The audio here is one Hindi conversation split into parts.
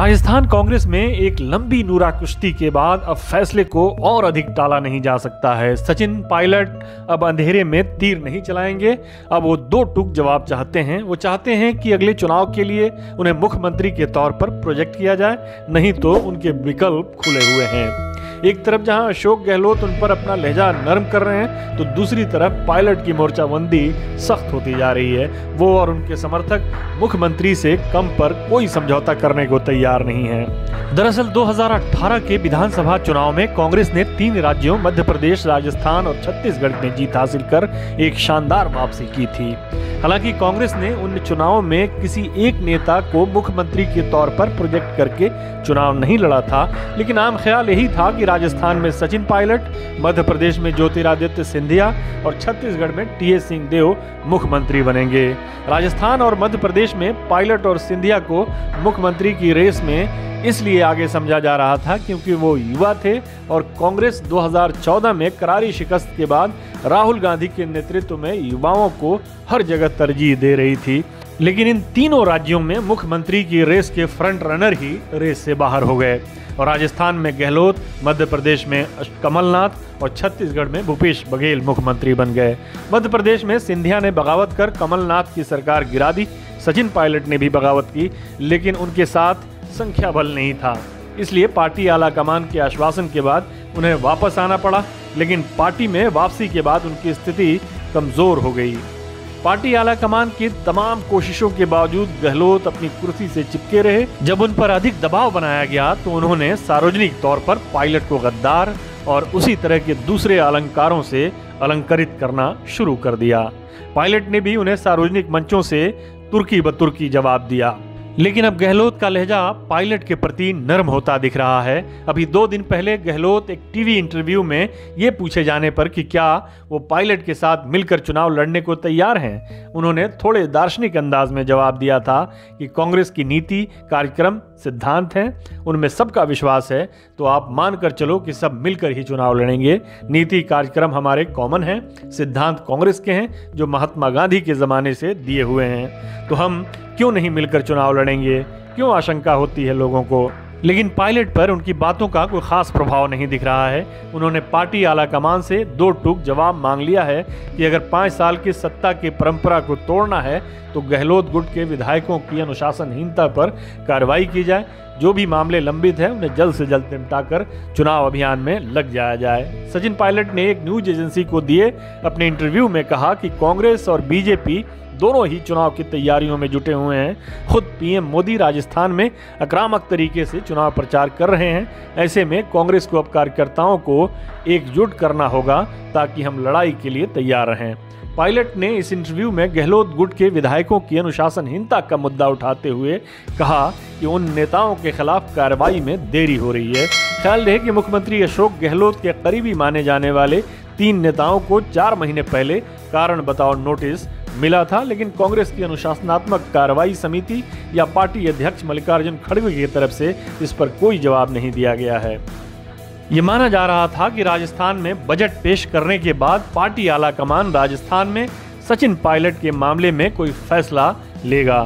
राजस्थान कांग्रेस में एक लंबी नूरा कुश्ती के बाद अब फैसले को और अधिक टाला नहीं जा सकता है। सचिन पायलट अब अंधेरे में तीर नहीं चलाएंगे। अब वो दो टूक जवाब चाहते हैं। वो चाहते हैं कि अगले चुनाव के लिए उन्हें मुख्यमंत्री के तौर पर प्रोजेक्ट किया जाए, नहीं तो उनके विकल्प खुले हुए हैं। एक तरफ जहां अशोक गहलोत उन पर अपना लहजा नरम कर रहे हैं, तो दूसरी तरफ पायलट की मोर्चाबंदी सख्त होती जा रही है। वो और उनके समर्थक मुख्यमंत्री से कम पर कोई समझौता करने को तैयार नहीं है। दरअसल 2018 के विधानसभा चुनाव में कांग्रेस ने 3 राज्यों मध्य प्रदेश, राजस्थान और छत्तीसगढ़ में जीत हासिल कर एक शानदार वापसी की थी। हालांकि कांग्रेस ने उन चुनावों में किसी एक नेता को मुख्यमंत्री के तौर पर प्रोजेक्ट करके चुनाव नहीं लड़ा था, लेकिन आम ख्याल यही था कि राजस्थान में सचिन पायलट, मध्य प्रदेश में ज्योतिरादित्य सिंधिया और छत्तीसगढ़ में टीएस सिंहदेव मुख्यमंत्री बनेंगे। राजस्थान और मध्य प्रदेश में पायलट और सिंधिया को मुख्यमंत्री की रेस में इसलिए आगे समझा जा रहा था क्योंकि वो युवा थे और कांग्रेस 2014 में करारी शिकस्त के बाद राहुल गांधी के नेतृत्व में युवाओं को हर जगह तरजीह दे रही थी। लेकिन इन तीनों राज्यों में मुख्यमंत्री की रेस के फ्रंट रनर ही रेस से बाहर हो गए और राजस्थान में गहलोत, मध्य प्रदेश में कमलनाथ और छत्तीसगढ़ में भूपेश बघेल मुख्यमंत्री बन गए। मध्य प्रदेश में सिंधिया ने बगावत कर कमलनाथ की सरकार गिरा दी। सचिन पायलट ने भी बगावत की, लेकिन उनके साथ संख्या बल नहीं था, इसलिए पार्टी आला कमान के आश्वासन के बाद उन्हें वापस आना पड़ा। लेकिन पार्टी में वापसी के बाद उनकी स्थिति कमजोर हो गई। पार्टी आला कमान की तमाम कोशिशों के बावजूद गहलोत अपनी कुर्सी से चिपके रहे। जब उन पर अधिक दबाव बनाया गया तो उन्होंने सार्वजनिक तौर पर पायलट को गद्दार और उसी तरह के दूसरे अलंकारों से अलंकृत करना शुरू कर दिया। पायलट ने भी उन्हें सार्वजनिक मंचों से तुर्की बतुर्की जवाब दिया। लेकिन अब गहलोत का लहजा पायलट के प्रति नरम होता दिख रहा है। अभी 2 दिन पहले गहलोत एक टीवी इंटरव्यू में ये पूछे जाने पर कि क्या वो पायलट के साथ मिलकर चुनाव लड़ने को तैयार हैं, उन्होंने थोड़े दार्शनिक अंदाज में जवाब दिया था कि कांग्रेस की नीति, कार्यक्रम, सिद्धांत हैं, उनमें सबका विश्वास है, तो आप मानकर चलो कि सब मिलकर ही चुनाव लड़ेंगे। नीति, कार्यक्रम हमारे कॉमन हैं, सिद्धांत कांग्रेस के हैं जो महात्मा गांधी के जमाने से दिए हुए हैं, तो हम क्यों नहीं मिलकर चुनाव लड़ेंगे, क्यों आशंका होती है लोगों को। लेकिन पायलट पर उनकी बातों का कोई खास प्रभाव नहीं दिख रहा है। उन्होंने पार्टी आला कमान से 2 टूक जवाब मांग लिया है कि अगर 5 साल की सत्ता की परंपरा को तोड़ना है तो गहलोत गुट के विधायकों की अनुशासनहीनता पर कार्रवाई की जाए। जो भी मामले लंबित हैं उन्हें जल्द से जल्द निपटाकर चुनाव अभियान में लग जाया जाए। सचिन पायलट ने एक न्यूज एजेंसी को दिए अपने इंटरव्यू में कहा कि कांग्रेस और बीजेपी दोनों ही चुनाव की तैयारियों में जुटे हुए हैं। खुद पीएम मोदी राजस्थान में आक्रामक तरीके से चुनाव प्रचार कर रहे हैं। ऐसे में कांग्रेस को अब कार्यकर्ताओं को एकजुट करना होगा ताकि हम लड़ाई के लिए तैयार रहें। पायलट ने इस इंटरव्यू में गहलोत गुट के विधायकों की अनुशासनहीनता का मुद्दा उठाते हुए कहा कि उन नेताओं के खिलाफ कार्रवाई में देरी हो रही है। ख्याल रहे कि मुख्यमंत्री अशोक गहलोत के करीबी माने जाने वाले 3 नेताओं को 4 महीने पहले कारण बताओ नोटिस मिला था, लेकिन कांग्रेस की अनुशासनात्मक कार्रवाई समिति या पार्टी अध्यक्ष मल्लिकार्जुन खड़गे की तरफ से इस पर कोई जवाब नहीं दिया गया है। ये माना जा रहा था कि राजस्थान में बजट पेश करने के बाद पार्टी आला कमान राजस्थान में सचिन पायलट के मामले में कोई फैसला लेगा।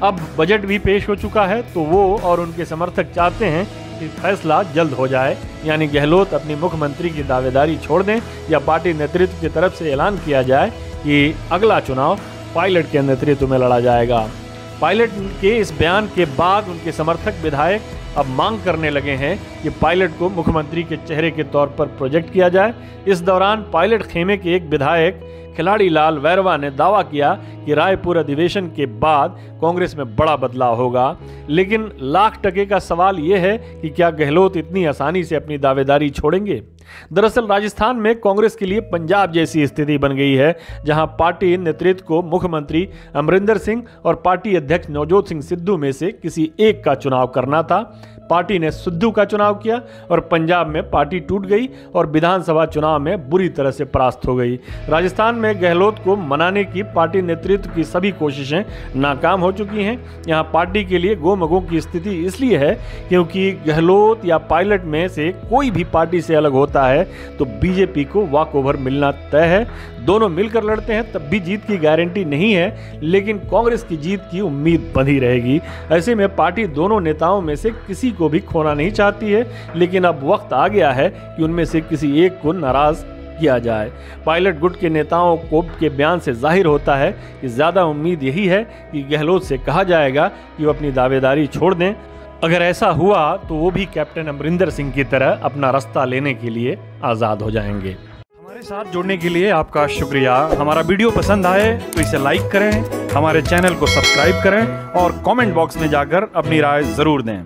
अब बजट भी पेश हो चुका है तो वो और उनके समर्थक चाहते हैं कि फैसला जल्द हो जाए, यानी गहलोत अपनी मुख्यमंत्री की दावेदारी छोड़ दें या पार्टी नेतृत्व की तरफ से ऐलान किया जाए कि अगला चुनाव पायलट के नेतृत्व में लड़ा जाएगा। पायलट के इस बयान के बाद उनके समर्थक विधायक अब मांग करने लगे हैं कि पायलट को मुख्यमंत्री के चेहरे के तौर पर प्रोजेक्ट किया जाए। इस दौरान पायलट खेमे के एक विधायक खिलाड़ी लाल वैरवा ने दावा किया कि रायपुर अधिवेशन के बाद कांग्रेस में बड़ा बदलाव होगा। लेकिन लाख टके का सवाल यह है कि क्या गहलोत इतनी आसानी से अपनी दावेदारी छोड़ेंगे। दरअसल राजस्थान में कांग्रेस के लिए पंजाब जैसी स्थिति बन गई है, जहां पार्टी नेतृत्व को मुख्यमंत्री अमरिंदर सिंह और पार्टी अध्यक्ष नवजोत सिंह सिद्धू में से किसी एक का चुनाव करना था। पार्टी ने सिद्धू का चुनाव किया और पंजाब में पार्टी टूट गई और विधानसभा चुनाव में बुरी तरह से परास्त हो गई। राजस्थान में गहलोत को मनाने की पार्टी नेतृत्व की सभी कोशिशें नाकाम हो चुकी हैं। यहां पार्टी के लिए गोमगों की स्थिति इसलिए है क्योंकि गहलोत या पायलट में से कोई भी पार्टी से अलग होता है तो बीजेपी को वॉक ओवर मिलना तय है। दोनों मिलकर लड़ते हैं तब भी जीत की गारंटी नहीं है, लेकिन कांग्रेस की जीत की उम्मीद बंधी रहेगी। ऐसे में पार्टी दोनों नेताओं में से किसी को भी खोना नहीं चाहती है, लेकिन अब वक्त आ गया है कि उनमें से किसी एक को नाराज किया जाए। पायलट गुट के नेताओं को के बयान से जाहिर होता है कि ज्यादा उम्मीद यही है कि गहलोत से कहा जाएगा कि वो अपनी दावेदारी छोड़ दें। अगर ऐसा हुआ तो वो भी कैप्टन अमरिंदर सिंह की तरह अपना रास्ता लेने के लिए आज़ाद हो जाएंगे। हमारे साथ जुड़ने के लिए आपका शुक्रिया। हमारा वीडियो पसंद आए तो इसे लाइक करें, हमारे चैनल को सब्सक्राइब करें और कमेंट बॉक्स में जाकर अपनी राय ज़रूर दें।